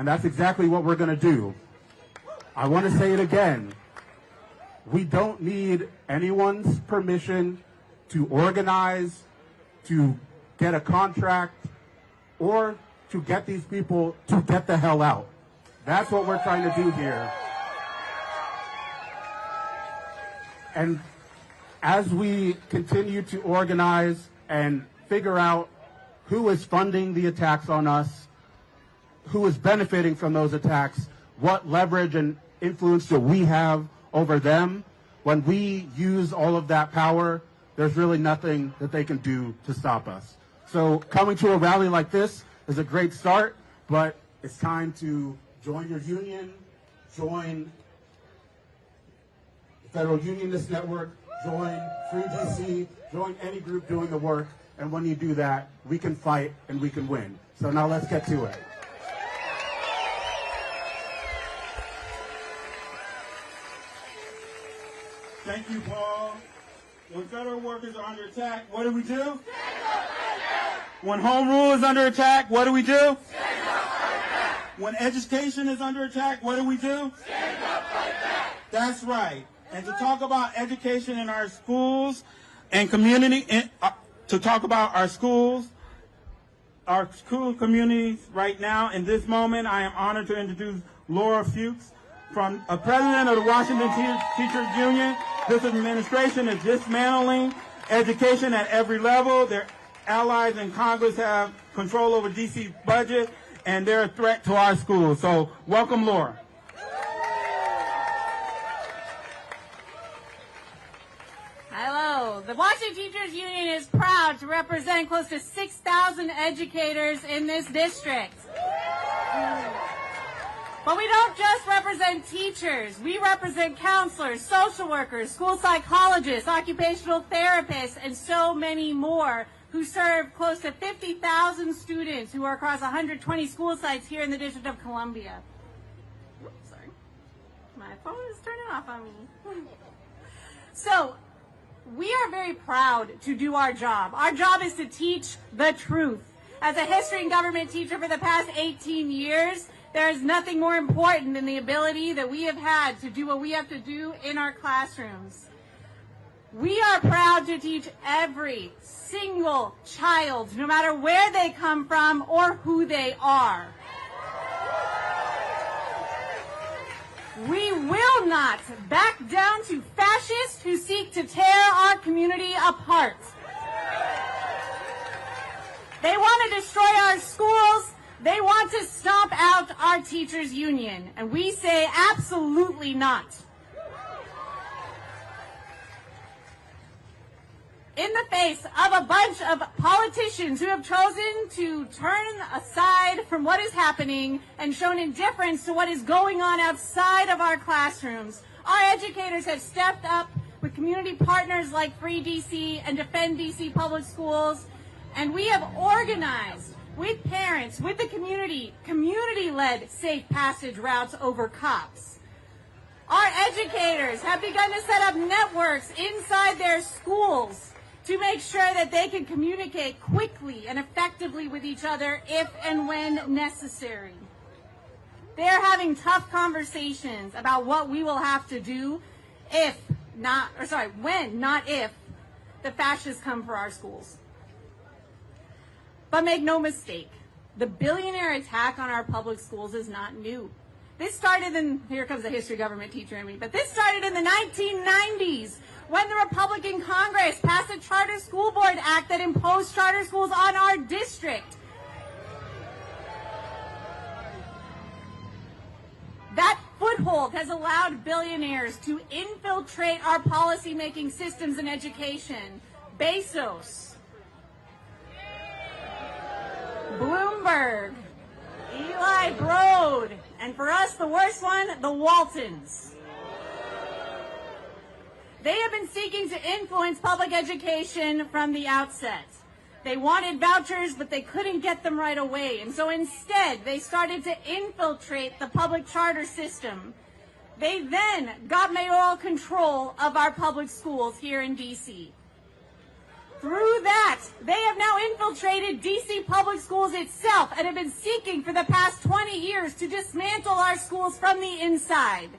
And that's exactly what we're going to do. I want to say it again. We don't need anyone's permission to organize, to get a contract, or to get these people to get the hell out. That's what we're trying to do here. And as we continue to organize and figure out who is funding the attacks on us, who is benefiting from those attacks, what leverage and influence do we have over them, when we use all of that power, there's really nothing that they can do to stop us. So coming to a rally like this is a great start, but it's time to join your union, join the Federal Unionist Network, join Free DC, join any group doing the work, and when you do that, we can fight and we can win. So now let's get to it. Thank you, Paul. When federal workers are under attack, what do we do? When home rule is under attack, what do we do? When education is under attack, what do we do? That's right. And to talk about education in our schools and community, to talk about our schools, our school communities right now, in this moment, I am honored to introduce Laura Fuchs, from a president of the Washington Teachers Union. This administration is dismantling education at every level. Their allies in Congress have control over DC's budget, and they're a threat to our schools. So welcome, Laura. Hello. The Washington Teachers Union is proud to represent close to 6,000 educators in this district. But we don't just represent teachers. We represent counselors, social workers, school psychologists, occupational therapists, and so many more who serve close to 50,000 students who are across 120 school sites here in the District of Columbia. Whoops, sorry. My phone is turning off on me. So, we are very proud to do our job. Our job is to teach the truth. As a history and government teacher for the past 18 years, there is nothing more important than the ability that we have had to do what we have to do in our classrooms. We are proud to teach every single child, no matter where they come from or who they are. We will not back down to fascists who seek to tear our community apart. They want to destroy our schools. They want to stomp out our teachers' union, and we say absolutely not. In the face of a bunch of politicians who have chosen to turn aside from what is happening and shown indifference to what is going on outside of our classrooms, our educators have stepped up with community partners like Free DC and Defend DC Public Schools, and we have organized with parents, with the community-led safe passage routes over cops. Our educators have begun to set up networks inside their schools to make sure that they can communicate quickly and effectively with each other if and when necessary. They're having tough conversations about what we will have to do when, not if, the fascists come for our schools. But make no mistake, the billionaire attack on our public schools is not new. This started here comes the history government teacher in me, but this started in the 1990s when the Republican Congress passed a Charter School Board Act that imposed charter schools on our district. That foothold has allowed billionaires to infiltrate our policy-making systems in education. Bezos, Bloomberg, Eli Broad, and for us, the worst one, the Waltons. They have been seeking to influence public education from the outset. They wanted vouchers, but they couldn't get them right away. And so instead, they started to infiltrate the public charter system. They then got mayoral control of our public schools here in DC. Through that, they have now infiltrated D.C. public schools itself and have been seeking for the past 20 years to dismantle our schools from the inside.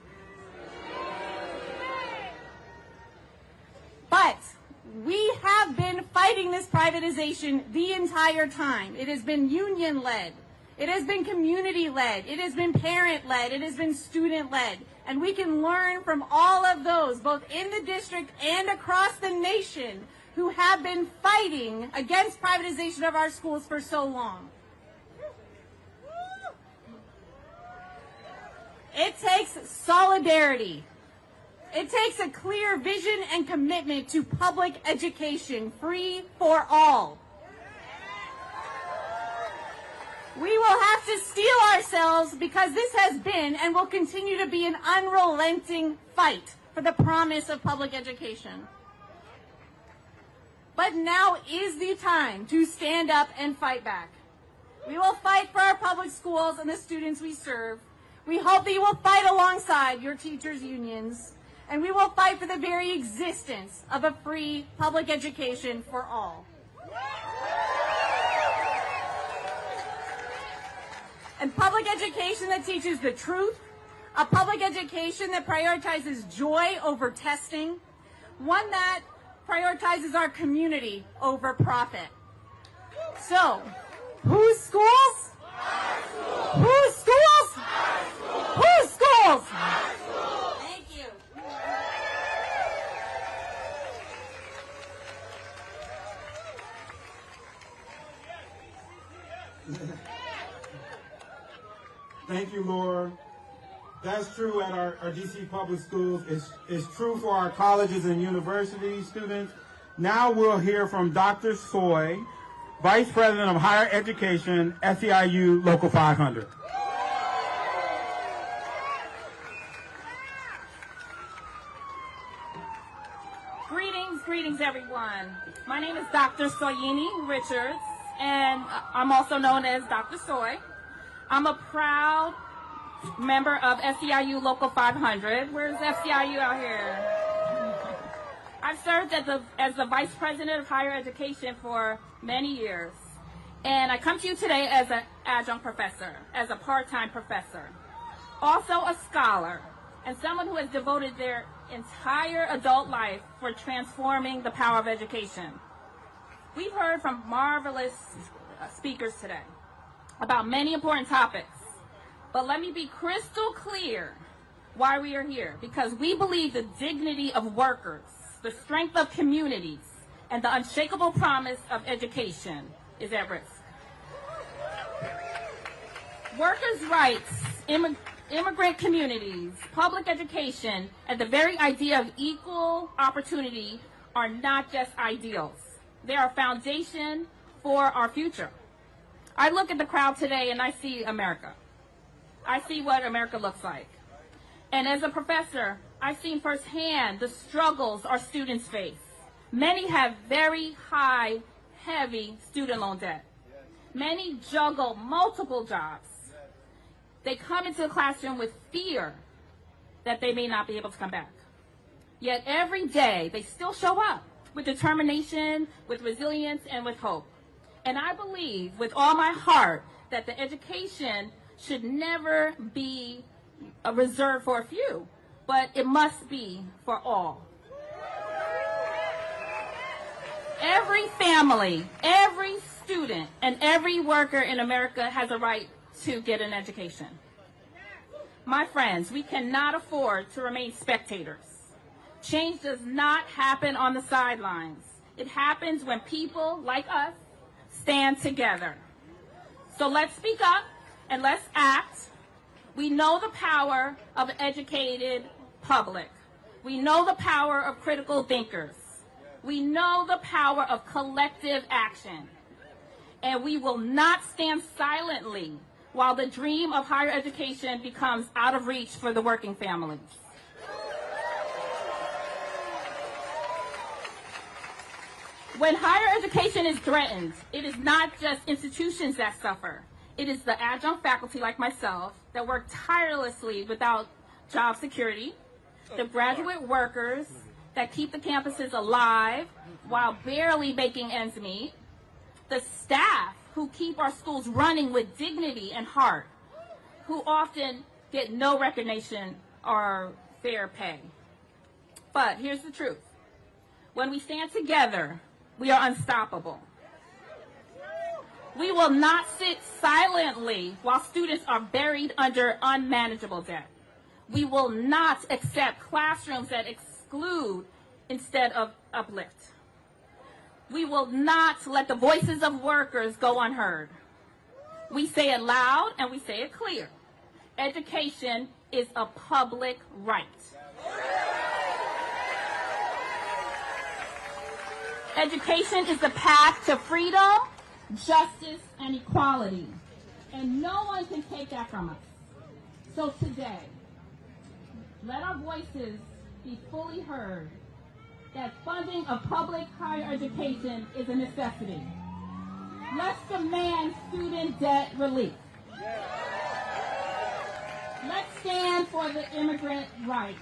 But we have been fighting this privatization the entire time. It has been union-led. It has been community-led. It has been parent-led. It has been student-led. And we can learn from all of those, both in the district and across the nation, who have been fighting against privatization of our schools for so long. It takes solidarity. It takes a clear vision and commitment to public education, free for all. We will have to steel ourselves because this has been and will continue to be an unrelenting fight for the promise of public education. But now is the time to stand up and fight back. We will fight for our public schools and the students we serve. We hope that you will fight alongside your teachers' unions. And we will fight for the very existence of a free public education for all. And public education that teaches the truth, a public education that prioritizes joy over testing, one that prioritizes our community over profit. So, whose schools? Whose schools? Whose schools? Thank you. Thank you, Laura. That's true at our DC public schools. It's true for our colleges and university students. Now we'll hear from Dr. Soy, Vice President of Higher Education, SEIU Local 500. Greetings, everyone. My name is Dr. Soyini Richards, and I'm also known as Dr. Soy. I'm a proud member of SEIU Local 500. Where's SEIU out here? I've served as the Vice President of Higher Education for many years. And I come to you today as an adjunct professor, as a part-time professor. Also a scholar, and someone who has devoted their entire adult life for transforming the power of education. We've heard from marvelous speakers today about many important topics. But let me be crystal clear why we are here. Because we believe the dignity of workers, the strength of communities, and the unshakable promise of education is at risk. Workers' rights, immigrant communities, public education, and the very idea of equal opportunity are not just ideals. They are a foundation for our future. I look at the crowd today and I see America. I see what America looks like. And as a professor, I've seen firsthand the struggles our students face. Many have very high, heavy student loan debt. Many juggle multiple jobs. They come into the classroom with fear that they may not be able to come back. Yet every day, they still show up with determination, with resilience, and with hope. And I believe with all my heart that the education should never be reserved for a few, but it must be for all. Every family, every student, and every worker in America has a right to get an education. My friends, we cannot afford to remain spectators. Change does not happen on the sidelines. It happens when people like us stand together. So let's speak up and let's act. We know the power of an educated public. We know the power of critical thinkers. We know the power of collective action. And we will not stand silently while the dream of higher education becomes out of reach for the working families. When higher education is threatened, it is not just institutions that suffer. It is the adjunct faculty like myself that work tirelessly without job security, the graduate workers, that keep the campuses alive while barely making ends meet, the staff who keep our schools running with dignity and heart, who often get no recognition or fair pay. But here's the truth. When we stand together, we are unstoppable. We will not sit silently while students are buried under unmanageable debt. We will not accept classrooms that exclude instead of uplift. We will not let the voices of workers go unheard. We say it loud and we say it clear. Education is a public right. Education is the path to freedom, justice, and equality. And no one can take that from us. So today, let our voices be fully heard that funding of public higher education is a necessity. Let's demand student debt relief. Let's stand for the immigrant rights.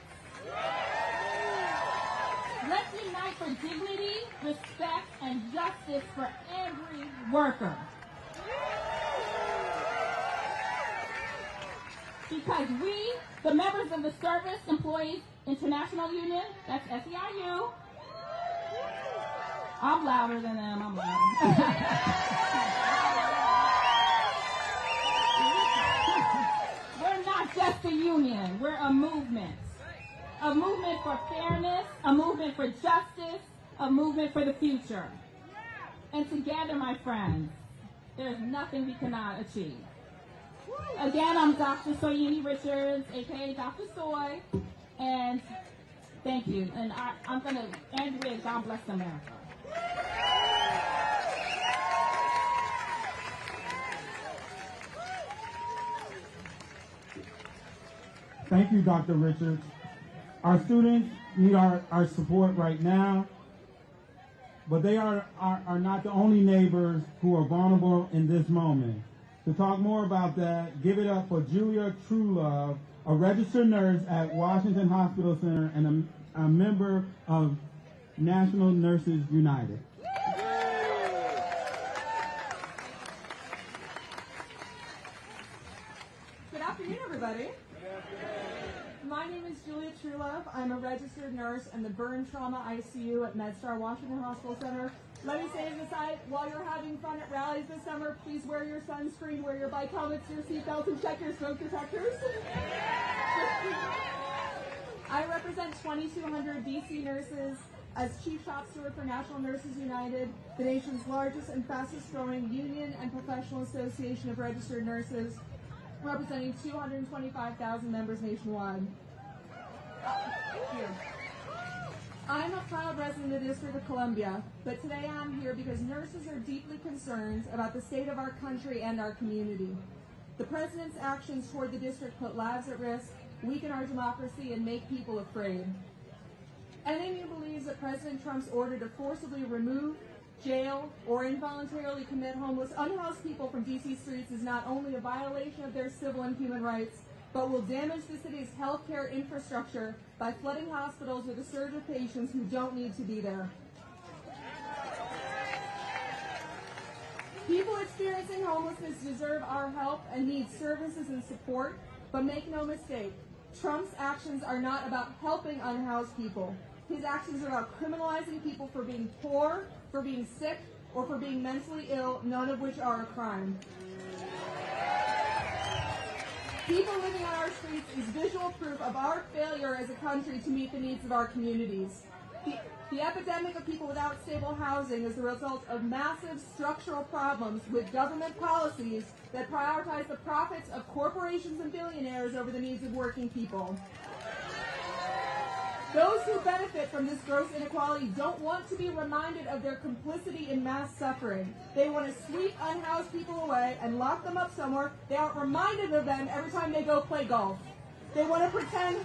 Let's unite for dignity, respect, and justice for every worker. Because we, the members of the Service Employees International Union, that's SEIU, I'm louder than them, I'm louder. We're not just a union, we're a movement. A movement for fairness, a movement for justice, a movement for the future. And together, my friends, there's nothing we cannot achieve. Again, I'm Dr. Soyini Richards, aka Dr. Soy, and thank you. And I'm going to end with God bless America. Thank you, Dr. Richards. Our students need our support right now, but they are not the only neighbors who are vulnerable in this moment. To talk more about that, give it up for Julia Truelove, a registered nurse at Washington Hospital Center and a member of National Nurses United. Good afternoon, everybody. My name is Julia Truelove. I'm a registered nurse in the Burn Trauma ICU at MedStar Washington Hospital Center. Let me say as an aside, while you're having fun at rallies this summer, please wear your sunscreen, wear your bike helmets, your seatbelts, and check your smoke detectors. I represent 2,200 DC nurses as Chief Shop Steward for National Nurses United, the nation's largest and fastest growing union and professional association of registered nurses, representing 225,000 members nationwide. Thank you. I'm a proud resident of the District of Columbia, but today I'm here because nurses are deeply concerned about the state of our country and our community. The President's actions toward the district put lives at risk, weaken our democracy, and make people afraid. Anyone who believes that President Trump's order to forcibly remove, jail, or involuntarily commit unhoused people from D.C. streets is not only a violation of their civil and human rights, but will damage the city's healthcare infrastructure by flooding hospitals with a surge of patients who don't need to be there. People experiencing homelessness deserve our help and need services and support, but make no mistake, Trump's actions are not about helping unhoused people. His actions are about criminalizing people for being poor, for being sick, or for being mentally ill, none of which are a crime. People living on our streets is visual proof of our failure as a country to meet the needs of our communities. The epidemic of people without stable housing is the result of massive structural problems with government policies that prioritize the profits of corporations and billionaires over the needs of working people. Those who benefit from this gross inequality don't want to be reminded of their complicity in mass suffering. They want to sweep unhoused people away and lock them up somewhere. They aren't reminded of them every time they go play golf. They want to pretend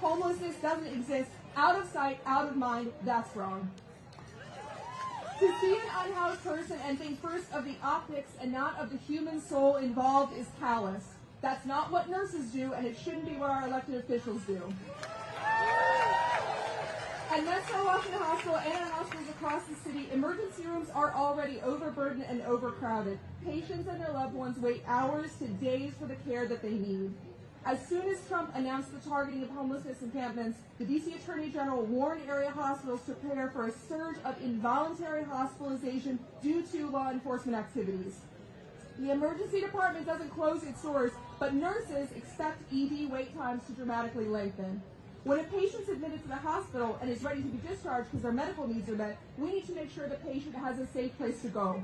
homelessness doesn't exist. Out of sight, out of mind, that's wrong. To see an unhoused person and think first of the optics and not of the human soul involved is callous. That's not what nurses do, and it shouldn't be what our elected officials do. At Metro Washington Hospital and at hospitals across the city, emergency rooms are already overburdened and overcrowded. Patients and their loved ones wait hours to days for the care that they need. As soon as Trump announced the targeting of homelessness encampments, the D.C. Attorney General warned area hospitals to prepare for a surge of involuntary hospitalization due to law enforcement activities. The emergency department doesn't close its doors, but nurses expect ED wait times to dramatically lengthen. When a patient's admitted to the hospital and is ready to be discharged because their medical needs are met, we need to make sure the patient has a safe place to go.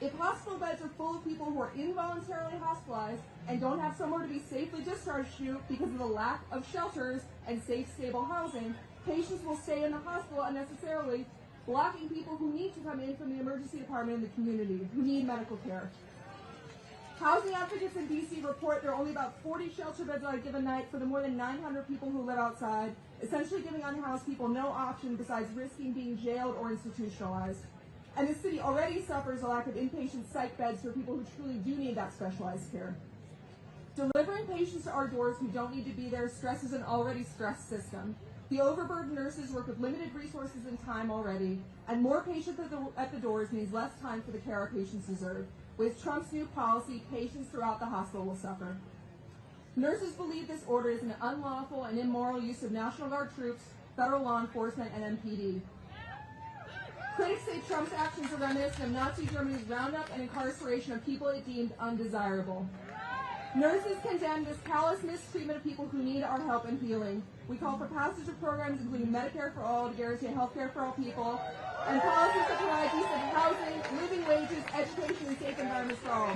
If hospital beds are full of people who are involuntarily hospitalized and don't have somewhere to be safely discharged to because of the lack of shelters and safe, stable housing, patients will stay in the hospital unnecessarily, blocking people who need to come in from the emergency department in the community, who need medical care. Housing advocates in D.C. report there are only about 40 shelter beds on a given night for the more than 900 people who live outside, essentially giving unhoused people no option besides risking being jailed or institutionalized. And the city already suffers a lack of inpatient psych beds for people who truly do need that specialized care. Delivering patients to our doors who don't need to be there stresses an already stressed system. The overburdened nurses work with limited resources and time already, and more patients at the doors means less time for the care our patients deserve. With Trump's new policy, patients throughout the hospital will suffer. Nurses believe this order is an unlawful and immoral use of National Guard troops, federal law enforcement, and MPD. Critics say Trump's actions are reminiscent of Nazi Germany's roundup and incarceration of people it deemed undesirable. Nurses condemn this callous mistreatment of people who need our help and healing. We call for passage of programs including Medicare for all to guarantee health care for all people, and policies that provide decent housing, living wages, education, and safe environments for all.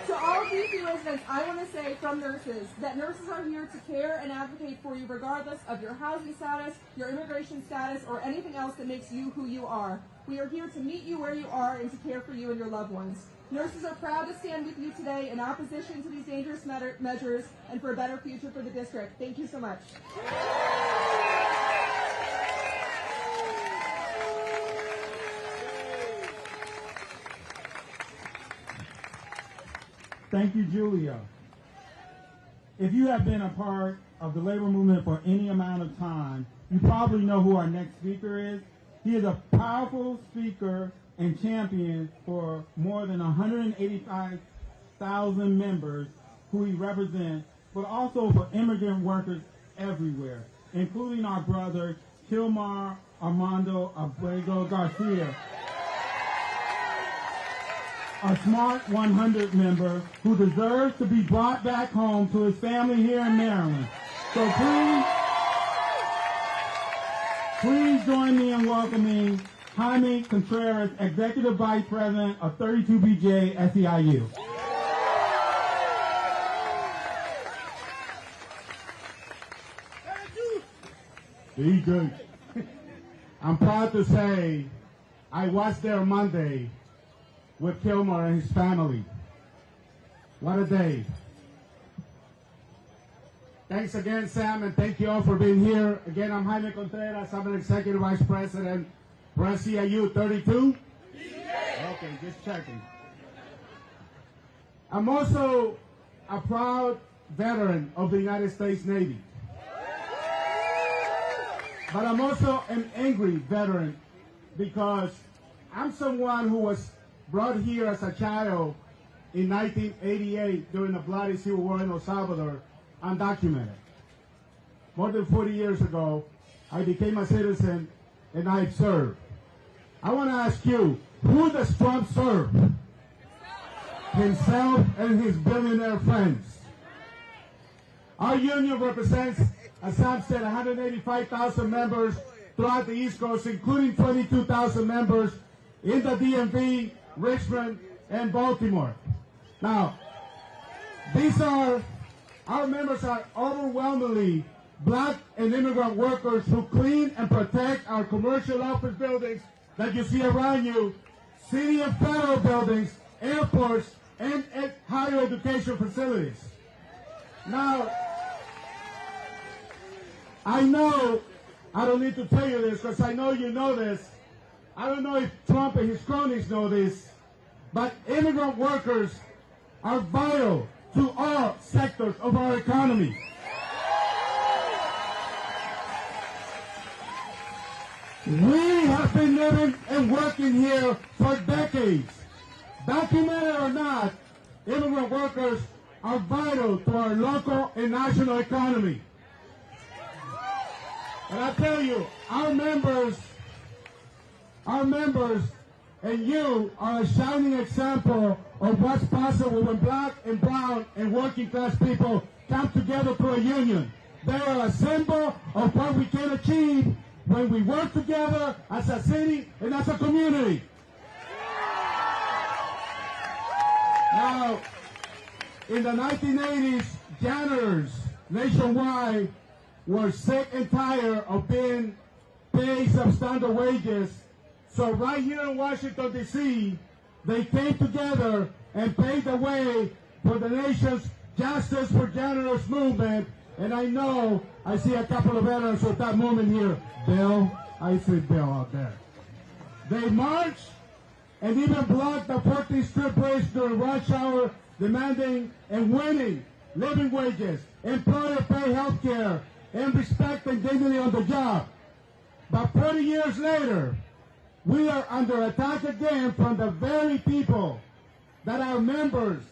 To all DC residents, I want to say from nurses that nurses are here to care and advocate for you regardless of your housing status, your immigration status, or anything else that makes you who you are. We are here to meet you where you are and to care for you and your loved ones. Nurses are proud to stand with you today in opposition to these dangerous measures and for a better future for the district. Thank you so much. Thank you, Julia. If you have been a part of the labor movement for any amount of time, you probably know who our next speaker is. He is a powerful speaker and champion for more than 185,000 members who he represents, but also for immigrant workers everywhere, including our brother, Kilmar Armando Abrego Garcia, a Smart 100 member who deserves to be brought back home to his family here in Maryland. So please join me in welcoming Jaime Contreras, Executive Vice President of 32BJ SEIU. Be good. I'm proud to say I was there Monday with Kilmar and his family. What a day. Thanks again, Sam, and thank you all for being here. Again, I'm Jaime Contreras. I'm an Executive Vice President for SEIU 32. Okay, just checking. I'm also a proud veteran of the United States Navy. But I'm also an angry veteran because I'm someone who was brought here as a child in 1988 during the bloody civil war in El Salvador, undocumented. More than 40 years ago, I became a citizen and I served. I want to ask you, who does Trump serve? Himself and his billionaire friends. Our union represents, as Sam said, 185,000 members throughout the East Coast, including 22,000 members in the DMV, Richmond, and Baltimore. Now, our members are overwhelmingly black and immigrant workers who clean and protect our commercial office buildings that you see around you, city and federal buildings, airports, and higher education facilities. Now, I know, I don't need to tell you this because I know you know this. I don't know if Trump and his cronies know this, but immigrant workers are vital to all sectors of our economy. We have been living and working here for decades. Documented or not, immigrant workers are vital to our local and national economy. And I tell you, our members, and you are a shining example of what's possible when black and brown and working class people come together to a union. They are a symbol of what we can achieve when we work together as a city and as a community. Now, in the 1980s, janitors nationwide were sick and tired of being paid substandard wages. So right here in Washington, D.C., they came together and paved the way for the nation's Justice for Janitors movement. And I know I see a couple of veterans with that movement here. Bill, I see Bill out there. They marched and even blocked the 14th Street Bridge during rush hour, demanding and winning living wages, employer pay health care, and respect and dignity on the job. But 40 years later, we are under attack again from the very people that are members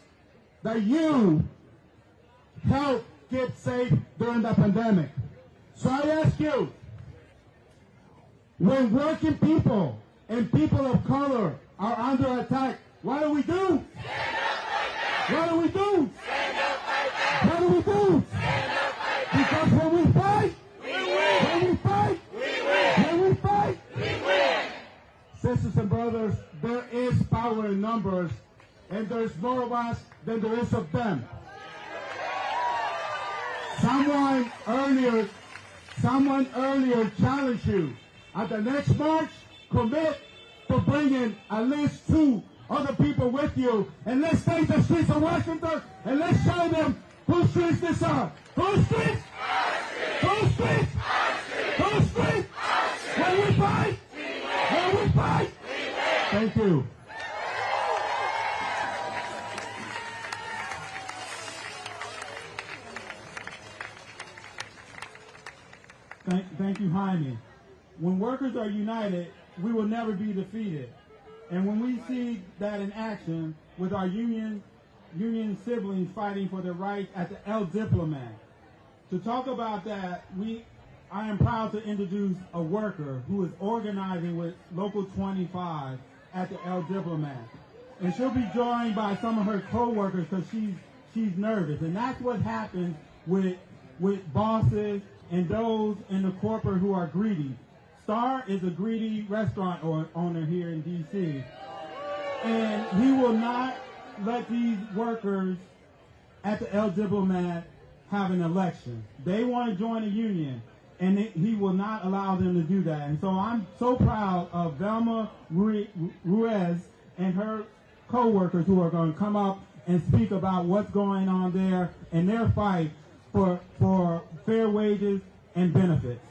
that you helped keep safe during the pandemic. So I ask you, when working people and people of color are under attack, what do we do? Stand up like that. What do we do? Stand up like that. What do we do? Stand up like that. Because when we fight, we win. When we fight, we win. When we fight, we win. Sisters and brothers, there is power in numbers, and there's more of us than there is of them. Someone earlier challenged you. At the next march, commit to bringing at least 2 other people with you, and let's take the streets of Washington and let's show them whose streets these are. Whose streets? Our streets. Whose streets? Our streets. Whose streets? Our streets. When we fight, we win. When we fight, we win. Thank you. Thank you, Jaime. When workers are united, we will never be defeated. And when we see that in action with our union siblings fighting for their rights at the El Diplomat. To talk about that, I am proud to introduce a worker who is organizing with Local 25 at the El Diplomat. And she'll be joined by some of her co-workers because she's nervous. And that's what happens with bosses and those in the corporate who are greedy. Star is a greedy restaurant owner here in D.C. And he will not let these workers at the El Diplomat have an election. They want to join a union, and he will not allow them to do that. And so I'm so proud of Velma Ruiz and her co-workers who are going to come up and speak about what's going on there and their fight for fair wages and benefits.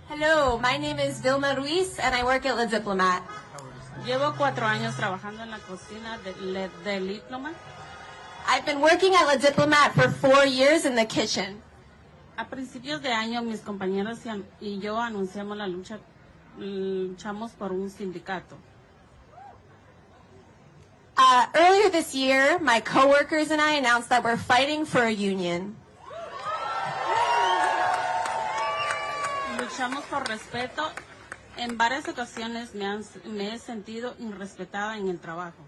Hello, my name is Vilma Ruiz and I work at La Diplomat. Llevo 4 años trabajando en la cocina del Diplomat. I've been working at La Diplomat for 4 years in the kitchen. A principios de año, mis compañeros y yo anunciamos luchamos por un sindicato. Earlier this year, my coworkers and I announced that we're fighting for a union. Luchamos por respeto. En varias ocasiones me he sentido irrespetada en el trabajo.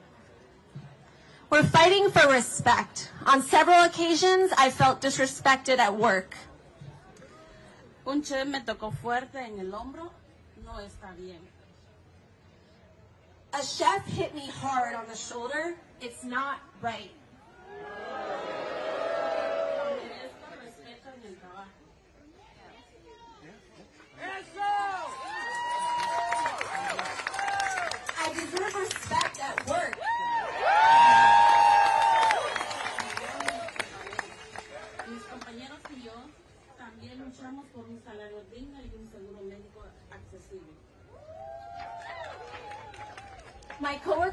We're fighting for respect. On several occasions, I felt disrespected at work. Un chef me tocó fuerte en el hombro. No está bien. A chef hit me hard on the shoulder. It's not right. Merezco respeto en el trabajo.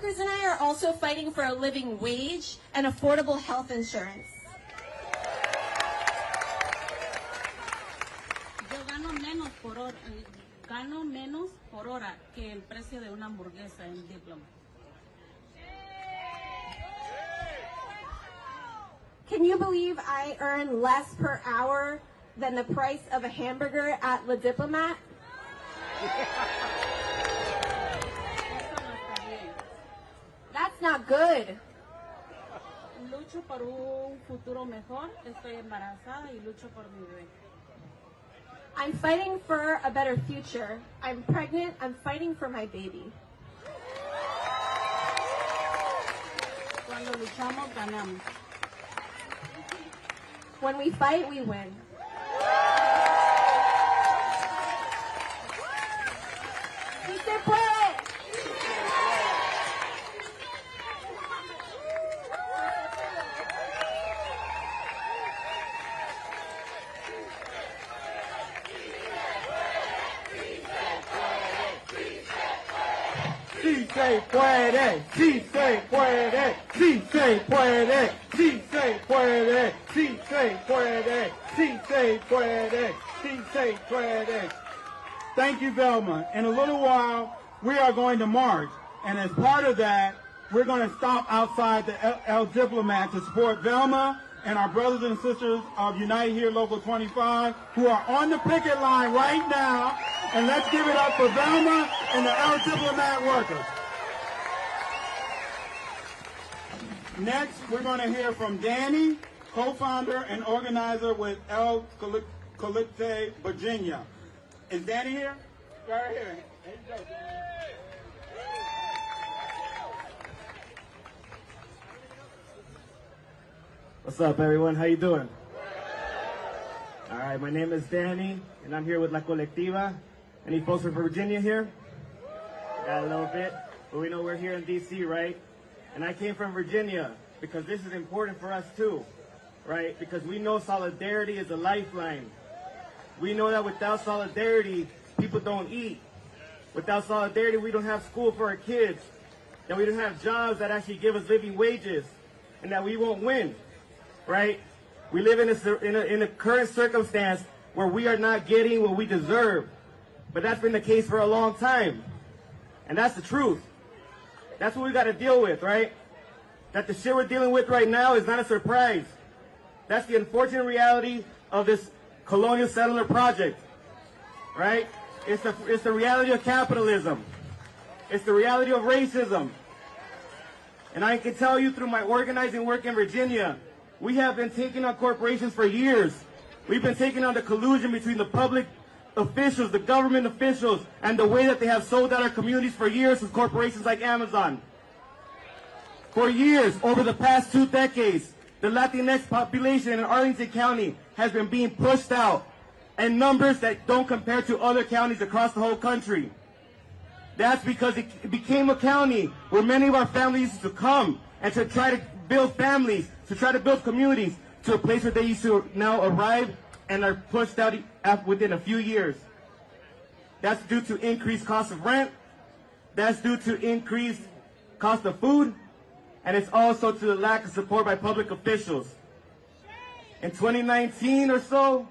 workers and I are also fighting for a living wage and affordable health insurance. Yo gano menos por hora que el precio de una hamburguesa en Diploma. Can you believe I earn less per hour than the price of a hamburger at La Diplomat? That's not good. Lucho por un futuro mejor. Estoy embarazada y lucho por mi bebé. I'm fighting for a better future. I'm pregnant. I'm fighting for my baby. Cuando luchamos, ganamos. When we fight, we win. ¡Sí se puede! Sí se puede, sí se puede, sí se puede, sí se puede, sí se puede, sí se puede, sí se puede. Thank you, Velma. In a little while, we are going to march. And as part of that, we're going to stop outside the El Diplomat to support Velma and our brothers and sisters of Unite Here Local 25 who are on the picket line right now. And let's give it up for Velma and the El Diplomat workers. Next, we're going to hear from Danny, co-founder and organizer with El Colite, Virginia. Is Danny here? Right here. There you go. What's up, everyone? How you doing? All right, my name is Danny, and I'm here with La Colectiva. Any folks from Virginia here? Got a little bit, but we know we're here in D.C., right? And I came from Virginia because this is important for us too, right? Because we know solidarity is a lifeline. We know that without solidarity, people don't eat. Without solidarity, we don't have school for our kids. That we don't have jobs that actually give us living wages, and that we won't win, right? We live in a current circumstance where we are not getting what we deserve. But that's been the case for a long time. And that's the truth. That's what we got to deal with, right? That the shit we're dealing with right now is not a surprise. That's the unfortunate reality of this colonial settler project, right? It's the reality of capitalism. It's the reality of racism. And I can tell you through my organizing work in Virginia, we have been taking on corporations for years. We've been taking on the collusion between the public officials, the government officials, and the way that they have sold out our communities for years with corporations like Amazon. For years, over the past 2 decades, the Latinx population in Arlington County has been being pushed out in numbers that don't compare to other counties across the whole country. That's because it became a county where many of our families used to come and to try to build families, to try to build communities, to a place where they used to now arrive and are pushed out within a few years. That's due to increased cost of rent, that's due to increased cost of food, and it's also to the lack of support by public officials. In 2019 or so,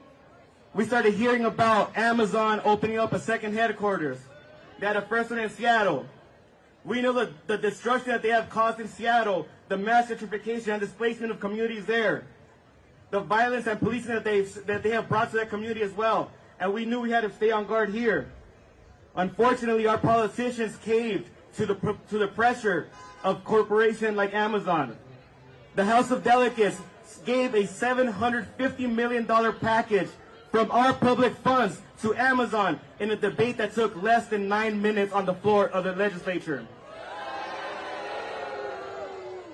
we started hearing about Amazon opening up a second headquarters. They had a first one in Seattle. We know the destruction that they have caused in Seattle, the mass gentrification and displacement of communities there, the violence and policing that they have brought to that community as well. And we knew we had to stay on guard here. Unfortunately, our politicians caved to the pressure of corporations like Amazon. The House of Delegates gave a $750 million package from our public funds to Amazon in a debate that took less than 9 minutes on the floor of the legislature.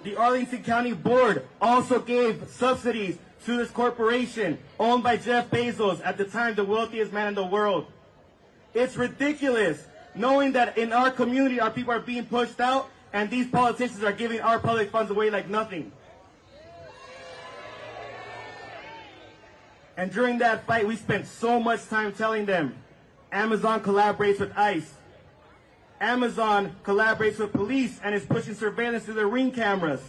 The Arlington County Board also gave subsidies to this corporation owned by Jeff Bezos, at the time the wealthiest man in the world. It's ridiculous knowing that in our community our people are being pushed out and these politicians are giving our public funds away like nothing. And during that fight, we spent so much time telling them Amazon collaborates with ICE. Amazon collaborates with police and is pushing surveillance through their Ring cameras.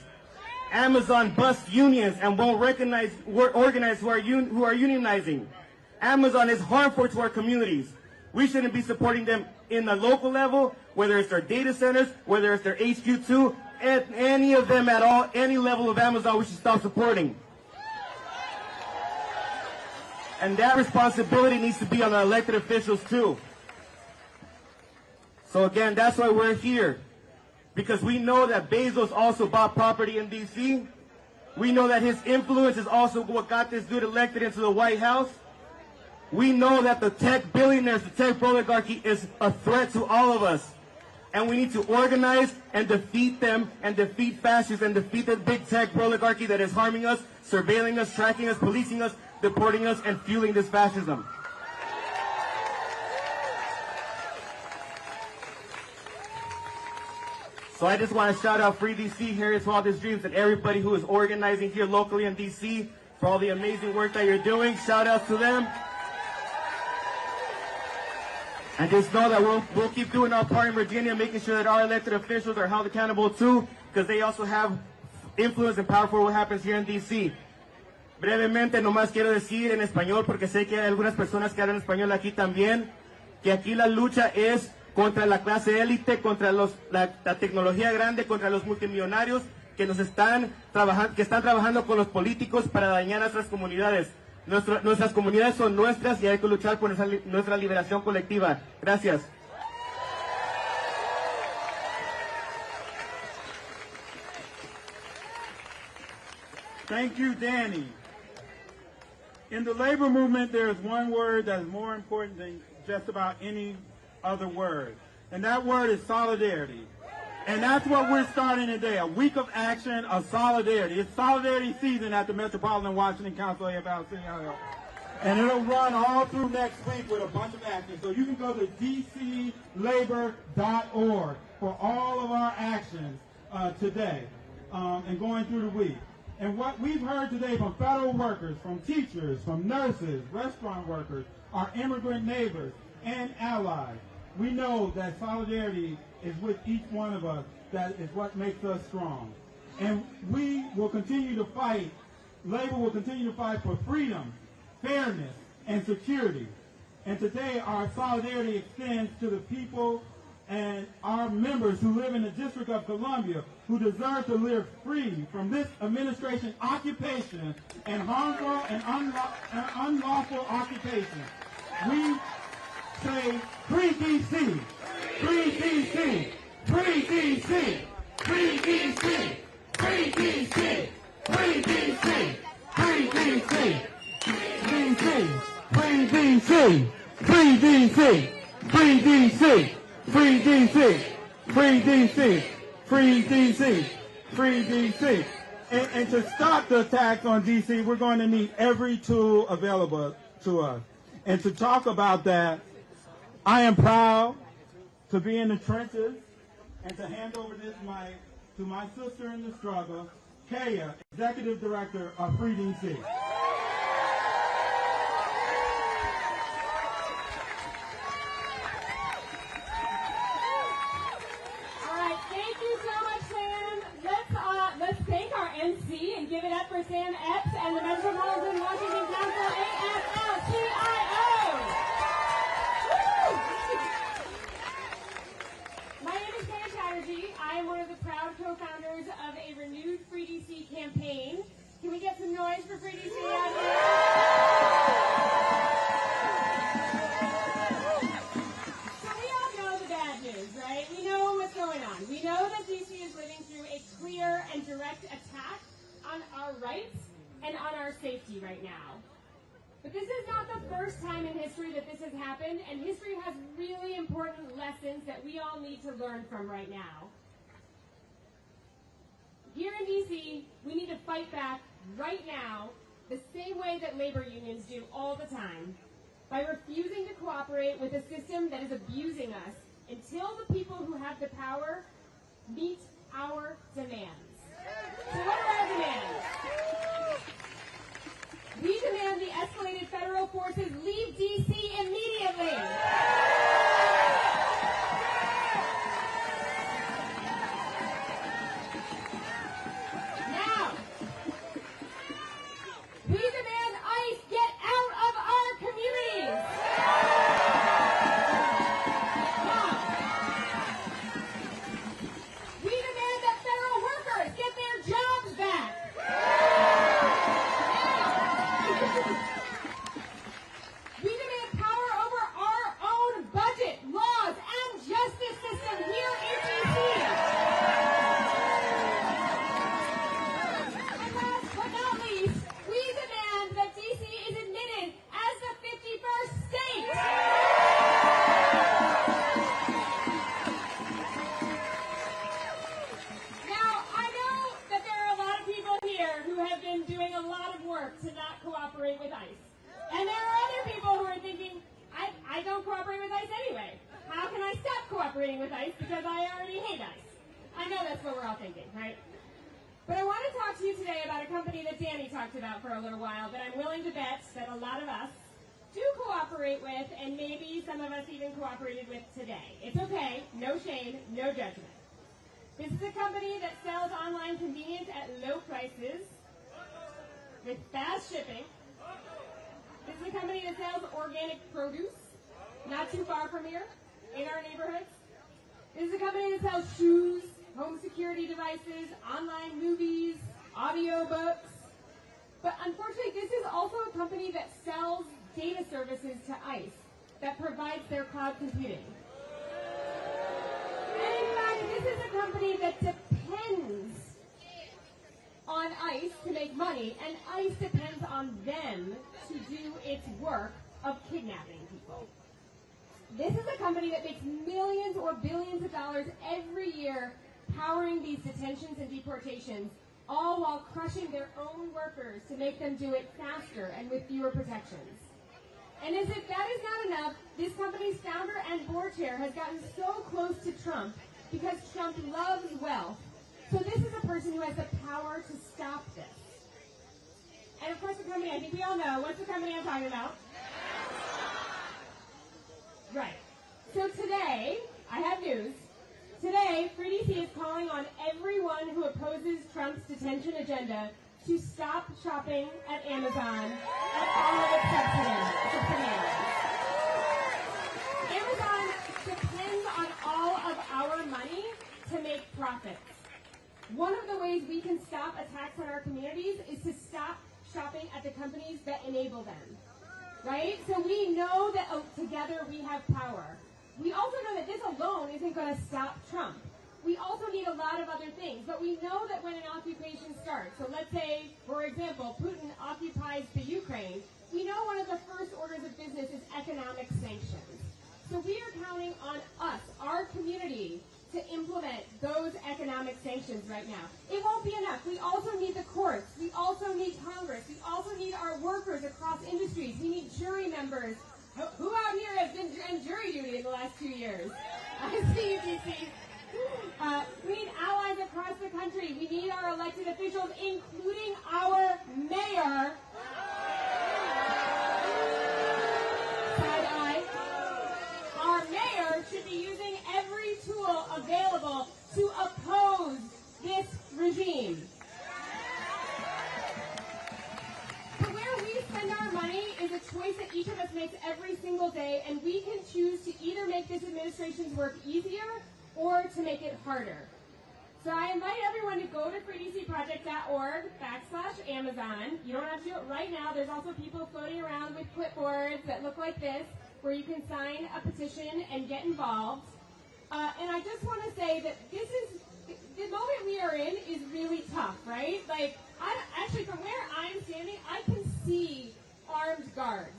Amazon busts unions and won't organize who are unionizing. Amazon is harmful to our communities. We shouldn't be supporting them in the local level, whether it's their data centers, whether it's their HQ2, any of them at all, any level of Amazon we should stop supporting. And that responsibility needs to be on the elected officials too. So again, that's why we're here. Because we know that Bezos also bought property in D.C. We know that his influence is also what got this dude elected into the White House. We know that the tech billionaires, the tech oligarchy is a threat to all of us. And we need to organize and defeat them and defeat fascists and defeat the big tech oligarchy that is harming us, surveilling us, tracking us, policing us, deporting us, and fueling this fascism. So I just want to shout out Free DC, Harriet's Wildest Dreams, and everybody who is organizing here locally in DC for all the amazing work that you're doing. Shout out to them. And just know that we'll keep doing our part in Virginia, making sure that our elected officials are held accountable too, because they also have influence and power for what happens here in DC. Brevemente, nomás quiero decir en español, porque sé que hay algunas personas que hablan español aquí también, que aquí la lucha es contra la clase élite, contra la tecnología grande, contra los multimillonarios que están trabajando con los políticos para dañar a nuestras comunidades. Nuestras comunidades son nuestras y hay que luchar por nuestra liberación colectiva. Gracias. Thank you, Danny. In the labor movement, there is one word that is more important than just about any other word, and that word is solidarity. And that's what we're starting today, a week of action of solidarity. It's solidarity season at the Metropolitan Washington Council AFL-CIO. And it'll run all through next week with a bunch of actions. So you can go to dclabor.org for all of our actions today and going through the week. And what we've heard today from federal workers, from teachers, from nurses, restaurant workers, our immigrant neighbors, and allies, we know that solidarity is with each one of us. That is what makes us strong. And we will continue to fight, labor will continue to fight for freedom, fairness, and security. And today our solidarity extends to the people and our members who live in the District of Columbia, who deserve to live free from this administration occupation and harmful and unlawful occupation. We say, free DC, free DC, free DC, free DC, free DC, free DC, free DC, free DC, free DC, free DC, free DC, free DC, free DC, free DC. And to stop the attacks on DC, we're going to need every tool available to us. And to talk about that, I am proud to be in the trenches and to hand over this mic to my sister in the struggle, Kaya, Executive Director of Free DC. All right, thank you so much, Sam. Let's thank our MC and give it up for Sam Epps and the Metropolitan Washington Council AFL-CIO. I am one of the proud co-founders of a renewed Free DC campaign. Can we get some noise for Free DC out here? So we all know the bad news, right? We know what's going on. We know that DC is living through a clear and direct attack on our rights and on our safety right now. But this is not the first time in history that this has happened, and history has really important lessons that we all need to learn from right now. Here in DC, we need to fight back right now the same way that labor unions do all the time, by refusing to cooperate with a system that is abusing us until the people who have the power meet our demands. So what are our demands? We demand the escalated federal forces leave DC immediately. doing a lot of work to not cooperate with ICE. And there are other people who are thinking, I don't cooperate with ICE anyway. How can I stop cooperating with ICE because I already hate ICE? I know that's what we're all thinking, right? But I want to talk to you today about a company that Danny talked about for a little while that I'm willing to bet that a lot of us do cooperate with, and maybe some of us even cooperated with today. It's okay, no shame, no judgment. This is a company that sells online convenience at low prices with fast shipping. This is a company that sells organic produce, not too far from here, in our neighborhoods. This is a company that sells shoes, home security devices, online movies, audiobooks. But unfortunately, this is also a company that sells data services to ICE that provides their cloud computing. And in fact, this is a company that depends on ICE to make money, and ICE depends on them to do its work of kidnapping people. This is a company that makes millions or billions of dollars every year powering these detentions and deportations, all while crushing their own workers to make them do it faster and with fewer protections. And as if that is not enough, this company's founder and board chair has gotten so close to Trump because Trump loves wealth. So this is a person who has the power to stop this. And of course the company, I think we all know, what's the company I'm talking about? Right. So today, I have news. Today, Free DC is calling on everyone who opposes Trump's detention agenda to stop shopping at Amazon and all of its subsidiaries. Amazon depends on all of our money to make profits. One of the ways we can stop attacks on our communities is to stop shopping at the companies that enable them. Right? So we know that together we have power. We also know that this alone isn't going to stop Trump. We also need a lot of other things, but we know that when an occupation starts, so let's say, for example, Putin occupies the Ukraine, we know one of the first orders of business is economic sanctions. So we are counting on us, our community, to implement those economic sanctions right now. It won't be enough. We also need the courts. We also need Congress. We also need our workers across industries. We need jury members. Who out here has been in jury duty in the last 2 years? I see you, DC. We need allies across the country. We need our elected officials, including our mayor. Side eye. Our mayor should be using every tool available to oppose this regime. But where we spend our money is a choice that each of us makes every single day, and we can choose to either make this administration's work easier or to make it harder. So I invite everyone to go to freedcproject.org/Amazon. You don't have to do it right now. There's also people floating around with clipboards that look like this, where you can sign a petition and get involved. And I just want to say that this is, the moment we are in is really tough, right? Like, actually from where I'm standing, I can see armed guards.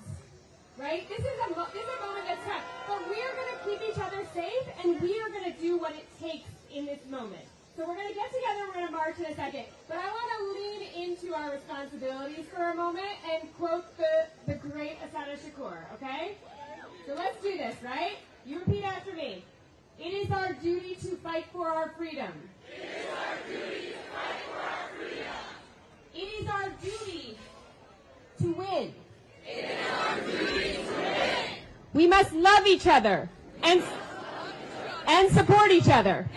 Right? This is a moment that's tough. But we are going to keep each other safe, and we are going to do what it takes in this moment. So we're going to get together, we're going to march in a second. But I want to lean into our responsibilities for a moment and quote the great Asada Shakur, okay? So let's do this, right? You repeat after me. It is our duty to fight for our freedom. It is our duty to fight for our freedom. It is our duty to win. It is our duty to win. We must love each other and support each other.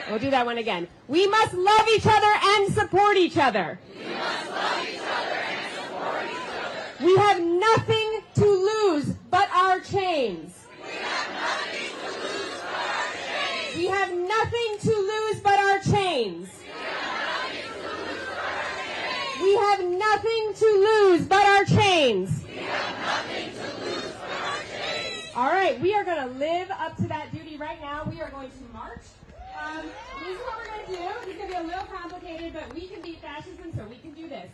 We'll do that one again. We must love each other and support each other. We must love each other and support each other. We have nothing to lose but our chains. We have nothing to lose but our chains. We have nothing to lose but our chains. We have nothing to lose but our chains. We have nothing to lose but our chains. All right, we are going to live up to that duty right now. We are going to march. This is what we're going to do. It's going to be a little complicated, but we can beat fascism, so we can do this.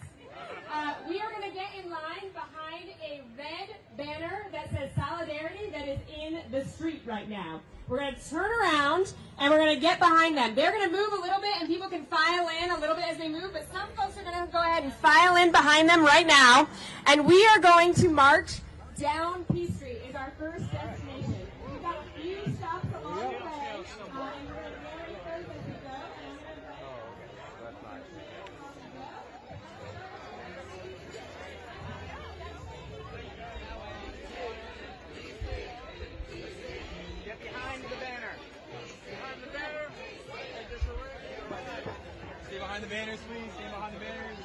We are going to get in line behind a red banner that says Solidarity that is in the street right now. We're going to turn around and we're going to get behind them. They're going to move a little bit and people can file in a little bit as they move, but some folks are going to go ahead and file in behind them right now. And we are going to march down P Street is our first destination. We've got a few stops along the way, and we're going to very close as we go. Get behind the banner. Behind the banner. Stay behind the banners, please. Stay behind the banners.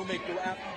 make the after.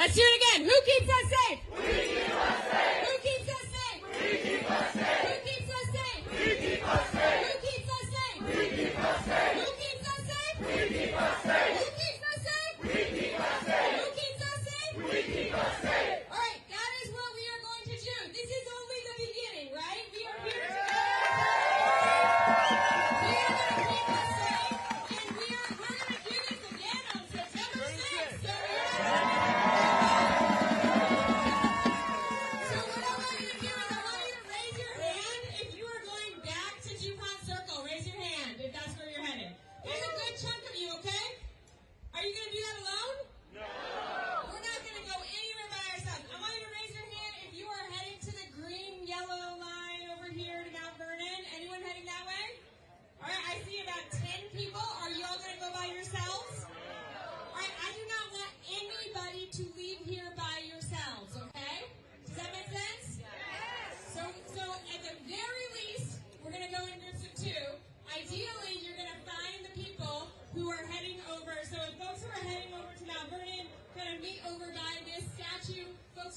Let's do it again. Who keeps us safe? We keep us safe. Who keeps us safe? We keep us safe. Who keeps us safe? We keep us safe. Who keeps us safe? We keep us safe. Who keeps us safe? We keep us safe. Who keeps us safe? We keep us safe. Who keeps us safe? We keep us safe. All right, that is what we are going to do. This is only the beginning, right? We are here to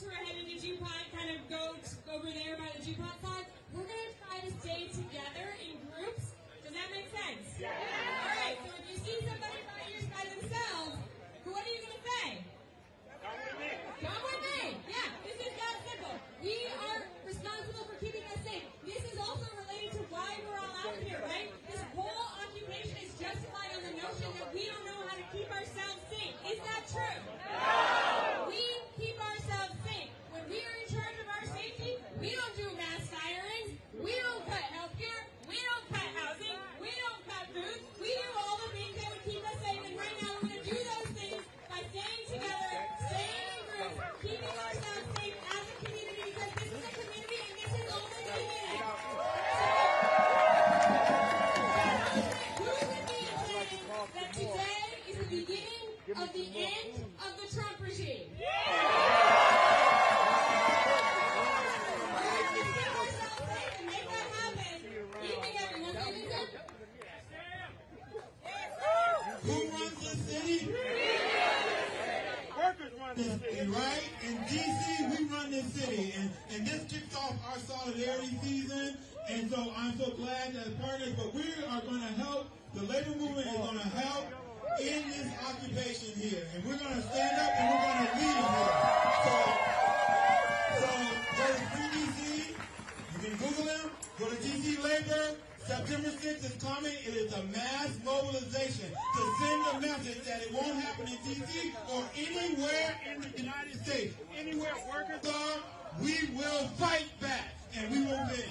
who are headed to DuPont kind of go over there by the DuPont side. We're going to try to stay together in groups. Does that make sense? Yeah. All right, so if you see somebody by themselves, what are you going to say? Come with me. Come with me. Yeah, this is that simple. We are responsible for keeping us safe. This is also related to why we're all out here, right? This whole occupation is justified on the notion that we don't know how to keep ourselves safe. Is that true? No. We keep ourselves safe. When we are in charge of our safety, we don't do mass firings. We don't cut healthcare. We don't cut housing. We don't cut food. We do all the things that would keep us safe. And right now we're going to do those things by staying together, staying in groups, keeping ourselves safe as a community, because this is a community and this is only the beginning. Who would be saying that today is the beginning of the end of the Trump regime? Who runs this city? Workers run this city. Right? In D.C., we run this city. And this kicks off our solidarity season. And so I'm so glad that partners, but we are going to help. The labor movement is going to help in this occupation here. And we're going to stand up and we're going to lead here. So go to Free D.C. You can Google them. Go to D.C. Labor. September 6th is coming. It is a mass mobilization to send a message that it won't happen in D.C. or anywhere in the United States. Anywhere workers are, we will fight back and we will win.